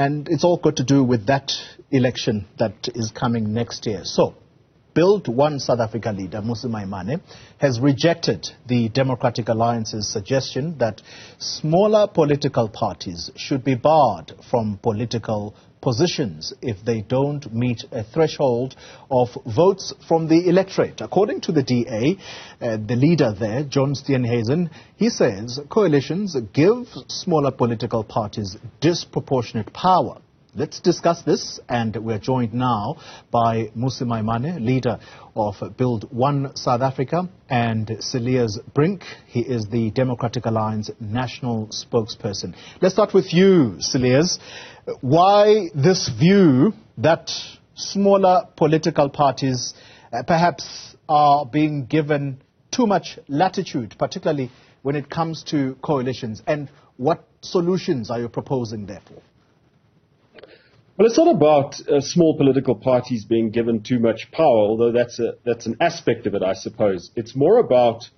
And it's all got to do with that election that is coming next year. So, Build One South Africa leader, Mmusi Maimane, has rejected the Democratic Alliance's suggestion that smaller political parties should be barred from political positions if they don't meet a threshold of votes from the electorate. According to the DA, the leader there, John Steenhuisen, he says coalitions give smaller political parties disproportionate power. Let's discuss this, and we're joined now by Mmusi Maimane, leader of Build One South Africa, and Cilliers Brink. He is the Democratic Alliance national spokesperson. Let's start with you, Cilliers. Why this view that smaller political parties perhaps are being given too much latitude, particularly when it comes to coalitions, and what solutions are you proposing therefore? Well, it's not about small political parties being given too much power, although that's an aspect of it, I suppose. It's more about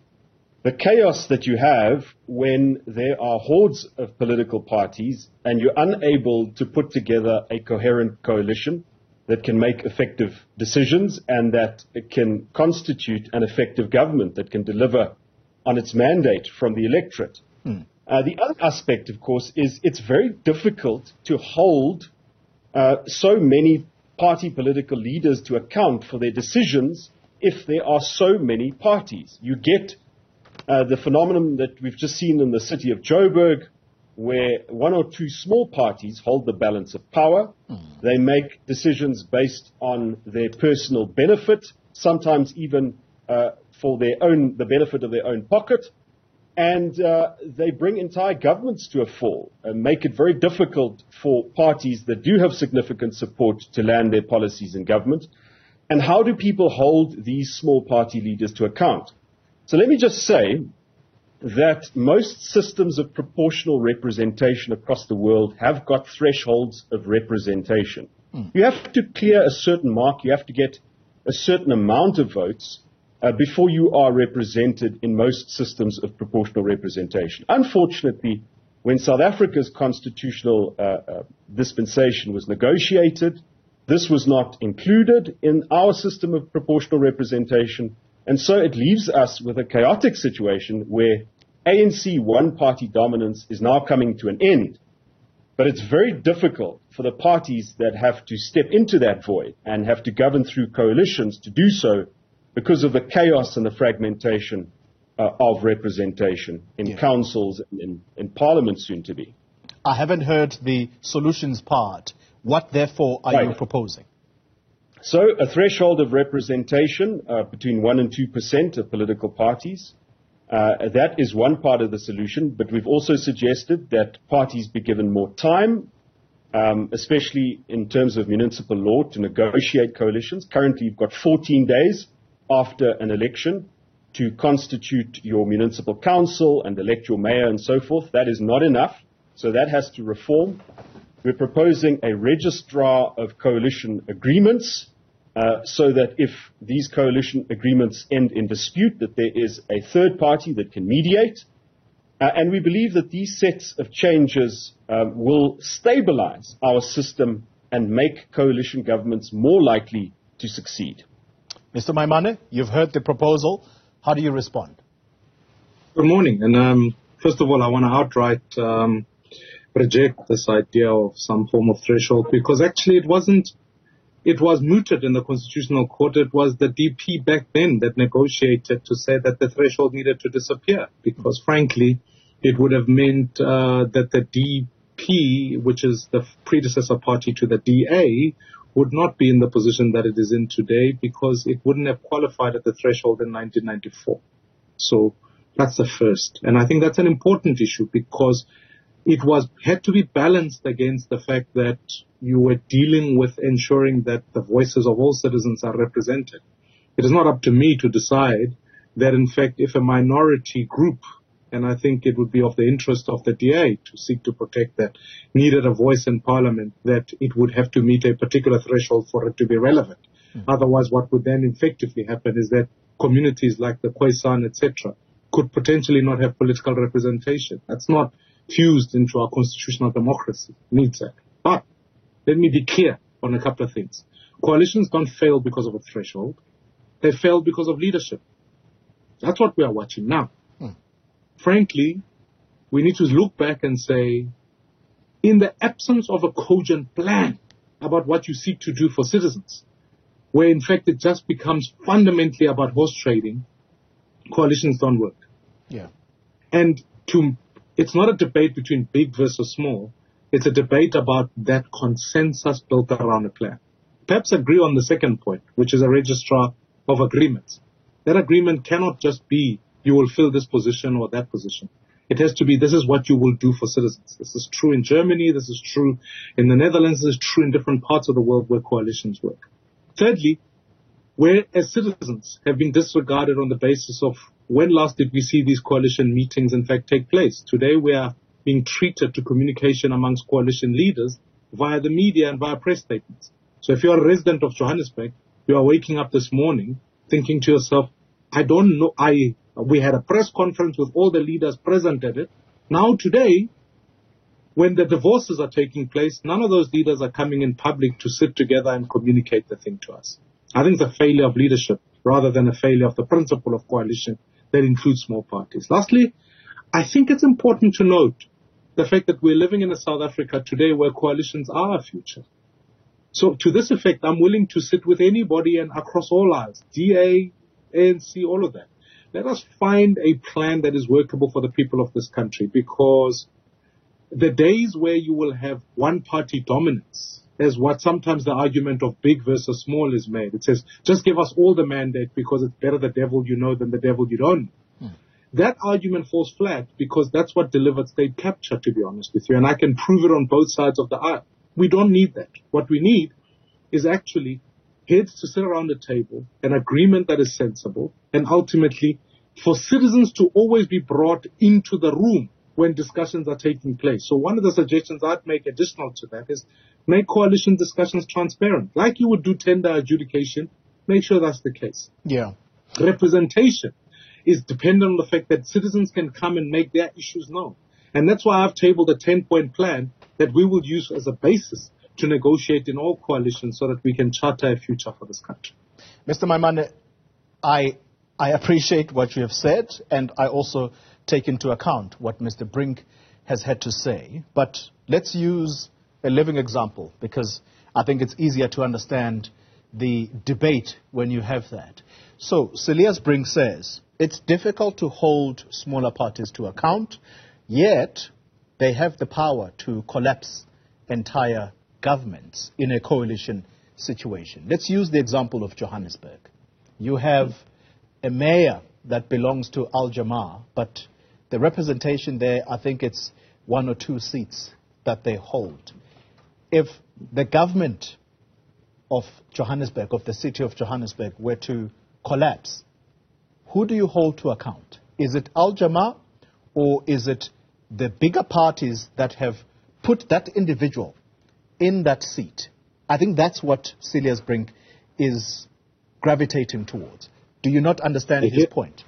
the chaos that you have when there are hordes of political parties and you're unable to put together a coherent coalition that can make effective decisions and that can constitute an effective government that can deliver on its mandate from the electorate. The other aspect, of course, is it's very difficult to hold so many party political leaders to account for their decisions if there are so many parties. You get the phenomenon that we've just seen in the city of Joburg, where one or two small parties hold the balance of power. They make decisions based on their personal benefit, sometimes even for the benefit of their own pocket. And they bring entire governments to a fall and make it very difficult for parties that do have significant support to land their policies in government. And how do people hold these small party leaders to account? So let me just say that most systems of proportional representation across the world have got thresholds of representation. You have to clear a certain mark, you have to get a certain amount of votes before you are represented in most systems of proportional representation. Unfortunately, when South Africa's constitutional dispensation was negotiated, this was not included in our system of proportional representation, and so it leaves us with a chaotic situation where ANC one-party dominance is now coming to an end. But it's very difficult for the parties that have to step into that void and have to govern through coalitions to do so because of the chaos and the fragmentation of representation in councils and in parliament soon to be. I haven't heard the solutions part. What, therefore, are you proposing? So a threshold of representation between 1% and 2% of political parties. That is one part of the solution, but we've also suggested that parties be given more time, especially in terms of municipal law, to negotiate coalitions. Currently, you've got 14 days after an election to constitute your municipal council and elect your mayor and so forth. That is not enough, so that has to reform. We're proposing a registrar of coalition agreements so that if these coalition agreements end in dispute, that there is a third party that can mediate. And we believe that these sets of changes will stabilize our system and make coalition governments more likely to succeed. Mr. Maimane, you've heard the proposal. How do you respond? Good morning. And first of all, I want to outright reject this idea of some form of threshold, because actually it was mooted in the Constitutional Court. It was the DP back then that negotiated to say that the threshold needed to disappear, because frankly, it would have meant that the DP, which is the predecessor party to the DA, would not be in the position that it is in today, because it wouldn't have qualified at the threshold in 1994. So that's the first. And I think that's an important issue, because it had to be balanced against the fact that you were dealing with ensuring that the voices of all citizens are represented. It is not up to me to decide that, in fact, if a minority group, and I think it would be of the interest of the DA to seek to protect that, needed a voice in parliament, that it would have to meet a particular threshold for it to be relevant. Otherwise, what would then effectively happen is that communities like the Khoisan, etc., could potentially not have political representation. That's not fused into our constitutional democracy. It needs that. But let me be clear on a couple of things. Coalitions don't fail because of a threshold. They fail because of leadership. That's what we are watching now. Frankly, we need to look back and say, in the absence of a cogent plan about what you seek to do for citizens, where in fact it just becomes fundamentally about horse trading, coalitions don't work. Yeah. And it's not a debate between big versus small. It's a debate about that consensus built around a plan. Perhaps agree on the second point, which is a registrar of agreements. That agreement cannot just be you will fill this position or that position. It has to be this is what you will do for citizens. This is true in Germany. This is true in the Netherlands. This is true in different parts of the world where coalitions work. Thirdly, where as citizens have been disregarded on the basis of when last did we see these coalition meetings in fact take place. Today we are being treated to communication amongst coalition leaders via the media and via press statements. So if you're a resident of Johannesburg, you are waking up this morning thinking to yourself, I don't know, we had a press conference with all the leaders present at it. Now today, when the divorces are taking place, none of those leaders are coming in public to sit together and communicate the thing to us. I think it's a failure of leadership rather than a failure of the principle of coalition that includes small parties. Lastly, I think it's important to note the fact that we're living in a South Africa today where coalitions are a future. So to this effect, I'm willing to sit with anybody and across all aisles, DA, ANC, all of that. Let us find a plan that is workable for the people of this country, because the days where you will have one party dominance is what sometimes the argument of big versus small is made. It says, just give us all the mandate because it's better the devil you know than the devil you don't know. That argument falls flat because that's what delivered state capture, to be honest with you. And I can prove it on both sides of the aisle. We don't need that. What we need is actually heads to sit around a table, an agreement that is sensible, and ultimately for citizens to always be brought into the room when discussions are taking place. So one of the suggestions I'd make additional to that is make coalition discussions transparent. Like you would do tender adjudication, make sure that's the case. Yeah. Representation is dependent on the fact that citizens can come and make their issues known. And that's why I've tabled a 10-point plan that we will use as a basis to negotiate in all coalitions so that we can charter a future for this country. Mr. Maimane, I appreciate what you have said, and I also take into account what Mr. Brink has had to say. But let's use a living example, because I think it's easier to understand the debate when you have that. So, Silias Brink says, it's difficult to hold smaller parties to account, yet they have the power to collapse entire governments in a coalition situation. Let's use the example of Johannesburg. You have a mayor that belongs to Al Jama, but the representation there, I think it's 1 or 2 seats that they hold. If the government of Johannesburg, of the city of Johannesburg, were to collapse, who do you hold to account? Is it Al Jama, or is it the bigger parties that have put that individual in that seat? I think that's what Silias Brink is gravitating towards. Do you not understand his point?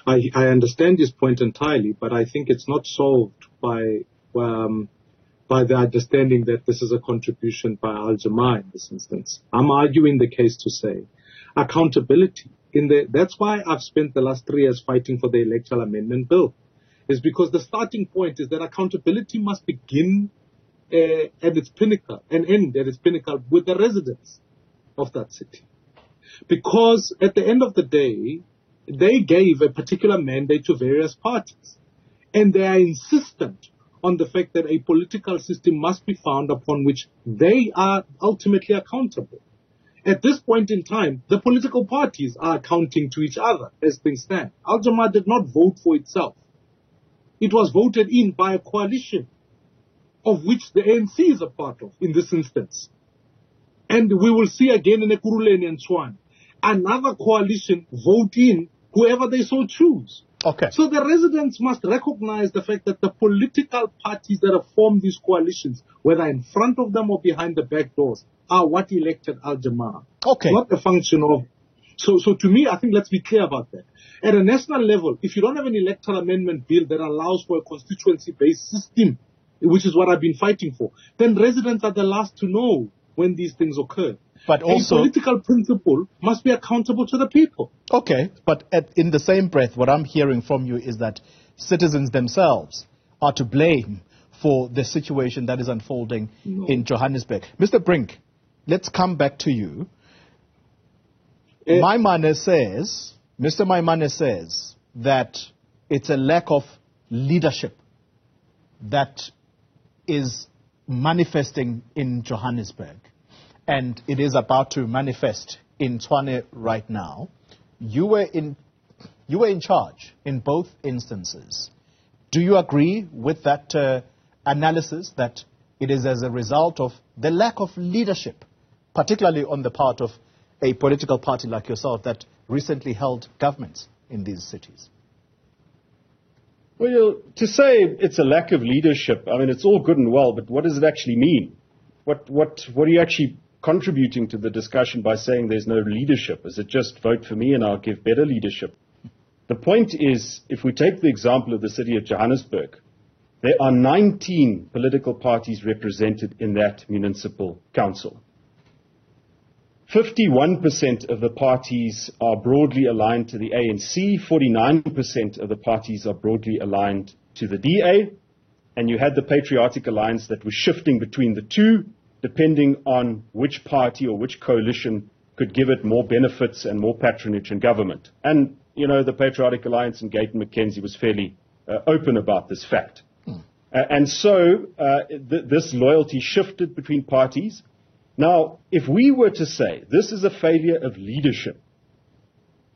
I understand his point entirely, but I think it's not solved by the understanding that this is a contribution by Al Jama in this instance. I'm arguing the case to say accountability. That's why I've spent the last 3 years fighting for the Electoral Amendment Bill, is because the starting point is that accountability must begin at its pinnacle and end at its pinnacle with the residents of that city. Because at the end of the day, they gave a particular mandate to various parties, and they are insistent on the fact that a political system must be found upon which they are ultimately accountable. At this point in time, the political parties are accounting to each other as things stand. Al Jama did not vote for itself. It was voted in by a coalition of which the ANC is a part of in this instance. And we will see again in Ekurhuleni and Tshwane, another coalition vote in whoever they so choose. Okay. So the residents must recognize the fact that the political parties that have formed these coalitions, whether in front of them or behind the back doors, are what elected Al Jama. Okay. Not a function of... So to me, I think let's be clear about that. At a national level, if you don't have an electoral amendment bill that allows for a constituency-based system which is what I've been fighting for, then residents are the last to know when these things occur. But also, a political principle must be accountable to the people. Okay, but in the same breath, what I'm hearing from you is that citizens themselves are to blame for the situation that is unfolding in Johannesburg. Mr. Brink, let's come back to you. Mr. Maimane says that it's a lack of leadership that is manifesting in Johannesburg, and it is about to manifest in Tshwane right now. You were in charge in both instances. Do you agree with that analysis, that it is as a result of the lack of leadership, particularly on the part of a political party like yourself that recently held governments in these cities? Well, to say it's a lack of leadership, I mean, it's all good and well, but what does it actually mean? What are you actually contributing to the discussion by saying there's no leadership? Is it just vote for me and I'll give better leadership? The point is, if we take the example of the city of Johannesburg, there are 19 political parties represented in that municipal council. 51% of the parties are broadly aligned to the ANC, 49% of the parties are broadly aligned to the DA, and you had the Patriotic Alliance that was shifting between the two, depending on which party or which coalition could give it more benefits and more patronage in government. And, you know, the Patriotic Alliance and Gayton McKenzie was fairly open about this fact. And so this loyalty shifted between parties. Now, if we were to say this is a failure of leadership,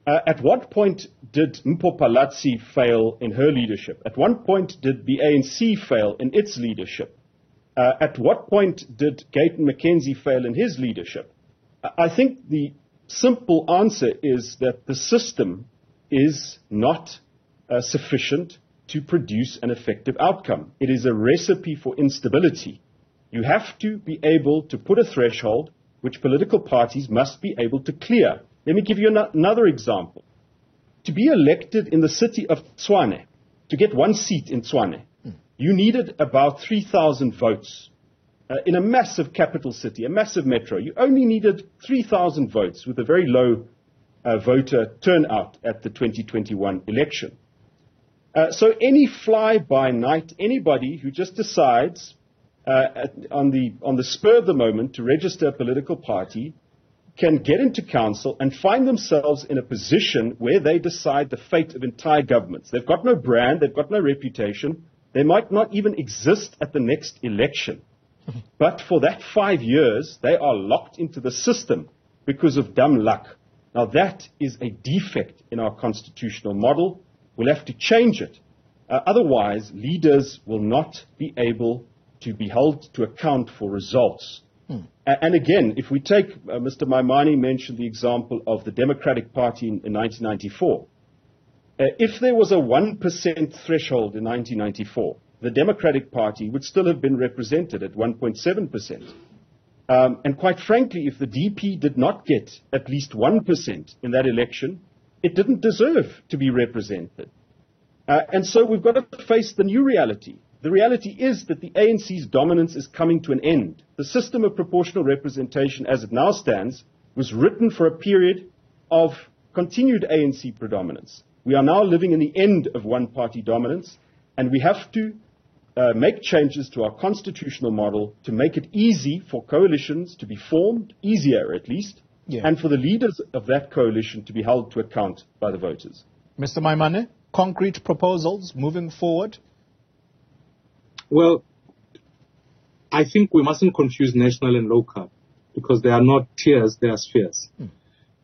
at what point did Mpho Phalatse fail in her leadership? At what point did the ANC fail in its leadership? At what point did Gayton McKenzie fail in his leadership? I think the simple answer is that the system is not sufficient to produce an effective outcome. It is a recipe for instability. You have to be able to put a threshold which political parties must be able to clear. Let me give you another example. To be elected in the city of Tshwane, to get one seat in Tshwane, you needed about 3,000 votes. In a massive capital city, a massive metro, you only needed 3,000 votes with a very low voter turnout at the 2021 election. So any fly-by-night, anybody who just decides on the spur of the moment to register a political party can get into council and find themselves in a position where they decide the fate of entire governments. They've got no brand, they've got no reputation, they might not even exist at the next election. But for that 5 years, they are locked into the system because of dumb luck. Now that is a defect in our constitutional model. We'll have to change it. Otherwise, leaders will not be able to be held to account for results. And again, if we take, Mr. Maimane mentioned the example of the Democratic Party in 1994. If there was a 1% threshold in 1994, the Democratic Party would still have been represented at 1.7%. And quite frankly, if the DP did not get at least 1% in that election, it didn't deserve to be represented. And so we've got to face the new reality. The reality is that the ANC's dominance is coming to an end. The system of proportional representation as it now stands was written for a period of continued ANC predominance. We are now living in the end of one-party dominance, and we have to make changes to our constitutional model to make it easy for coalitions to be formed, easier at least, and for the leaders of that coalition to be held to account by the voters. Mr. Maimane, concrete proposals moving forward? Well, I think we mustn't confuse national and local because they are not tiers, they are spheres.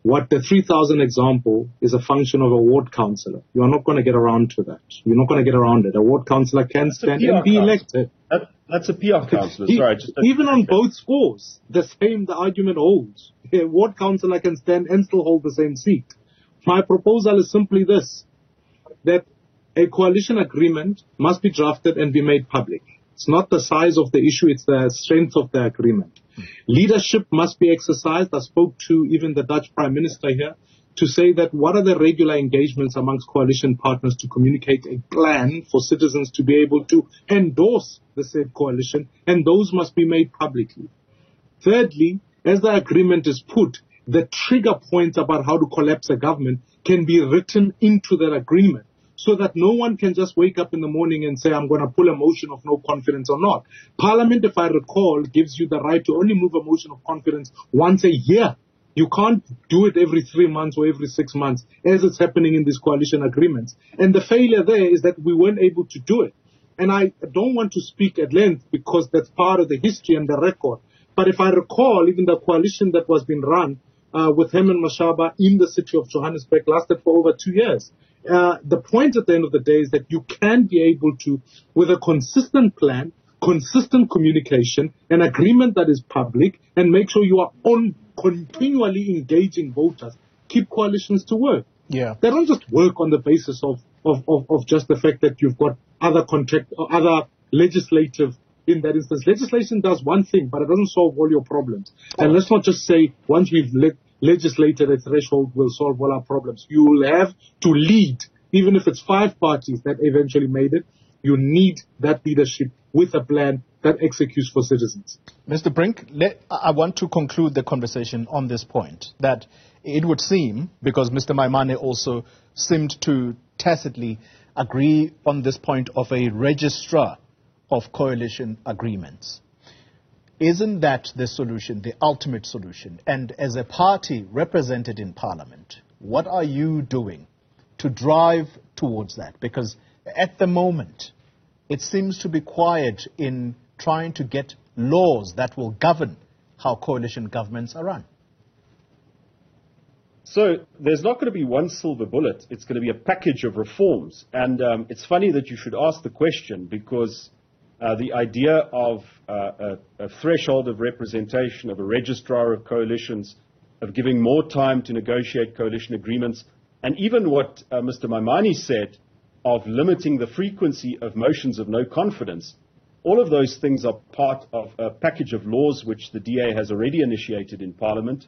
What the 3,000 example is a function of a ward councillor. You are not going to get around to that. You're not going to get around it. A ward councillor can stand and be elected. That's a PR councillor. Sorry, even on both scores, the argument holds. A ward councillor can stand and still hold the same seat. My proposal is simply this, that a coalition agreement must be drafted and be made public. It's not the size of the issue, it's the strength of the agreement. Leadership must be exercised. I spoke to even the Dutch Prime Minister here. to say that what are the regular engagements amongst coalition partners to communicate a plan for citizens to be able to endorse the said coalition, and those must be made publicly. Thirdly, as the agreement is put, the trigger points about how to collapse a government can be written into that agreement, so that no one can just wake up in the morning and say, I'm going to pull a motion of no confidence or not. Parliament, if I recall, gives you the right to only move a motion of confidence once a year. You can't do it every 3 months or every 6 months, as it's happening in these coalition agreements. And the failure there is that we weren't able to do it. And I don't want to speak at length because that's part of the history and the record. But if I recall, even the coalition that was being run with Herman Mashaba in the city of Johannesburg lasted for over 2 years. The point at the end of the day is that you can be able to, with a consistent plan, consistent communication, an agreement that is public, and make sure you are continually engaging voters, keep coalitions to work. Yeah. They don't just work on the basis of just the fact that you've got other legislative, in that instance. Legislation does one thing, but it doesn't solve all your problems. And let's not just say once we've legislated a threshold will solve all our problems. You will have to lead, even if it's 5 parties that eventually made it. You need that leadership with a plan that executes for citizens. Mr. Brink, I want to conclude the conversation on this point, that it would seem, because Mr. Maimane also seemed to tacitly agree on this point of a registrar of coalition agreements. Isn't that the solution, the ultimate solution? And as a party represented in Parliament, what are you doing to drive towards that? Because at the moment, it seems to be quiet in trying to get laws that will govern how coalition governments are run. So there's not going to be one silver bullet. It's going to be a package of reforms. And it's funny that you should ask the question, because the idea of a threshold of representation, of a registrar of coalitions, of giving more time to negotiate coalition agreements, and even what Mr. Maimane said of limiting the frequency of motions of no confidence, all of those things are part of a package of laws which the DA has already initiated in Parliament.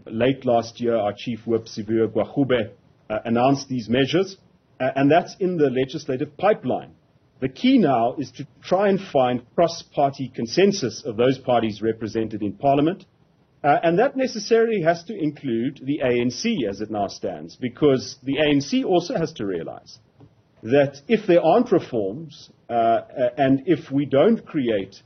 Late last year, our Chief Whip, Sibuya Gwagube, announced these measures, and that's in the legislative pipeline. The key now is to try and find cross-party consensus of those parties represented in Parliament, and that necessarily has to include the ANC as it now stands, because the ANC also has to realize that if there aren't reforms, and if we don't create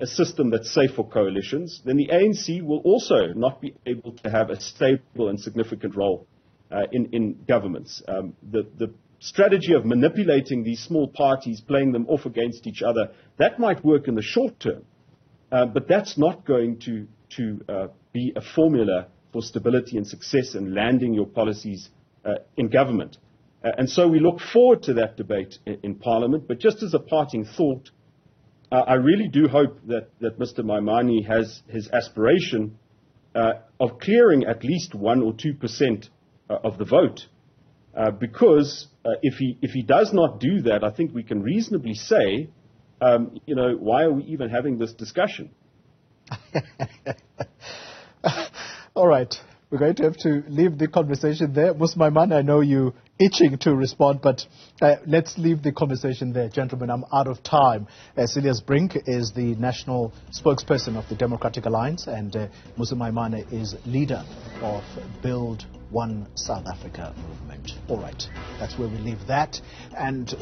a system that's safe for coalitions, then the ANC will also not be able to have a stable and significant role in governments. The strategy of manipulating these small parties, playing them off against each other, that might work in the short term, but that's not going to be a formula for stability and success and landing your policies in government. And so we look forward to that debate in Parliament. But just as a parting thought, I really do hope that Mr. Maimane has his aspiration of clearing at least 1 or 2% of the vote. Because if he does not do that, I think we can reasonably say, why are we even having this discussion? All right. We're going to have to leave the conversation there. Ms. Maimane, I know you're itching to respond, but let's leave the conversation there. Gentlemen, I'm out of time. Silas Brink is the national spokesperson of the Democratic Alliance, and Musa Maimane is leader of Build One South Africa movement. All right. That's where we leave that. And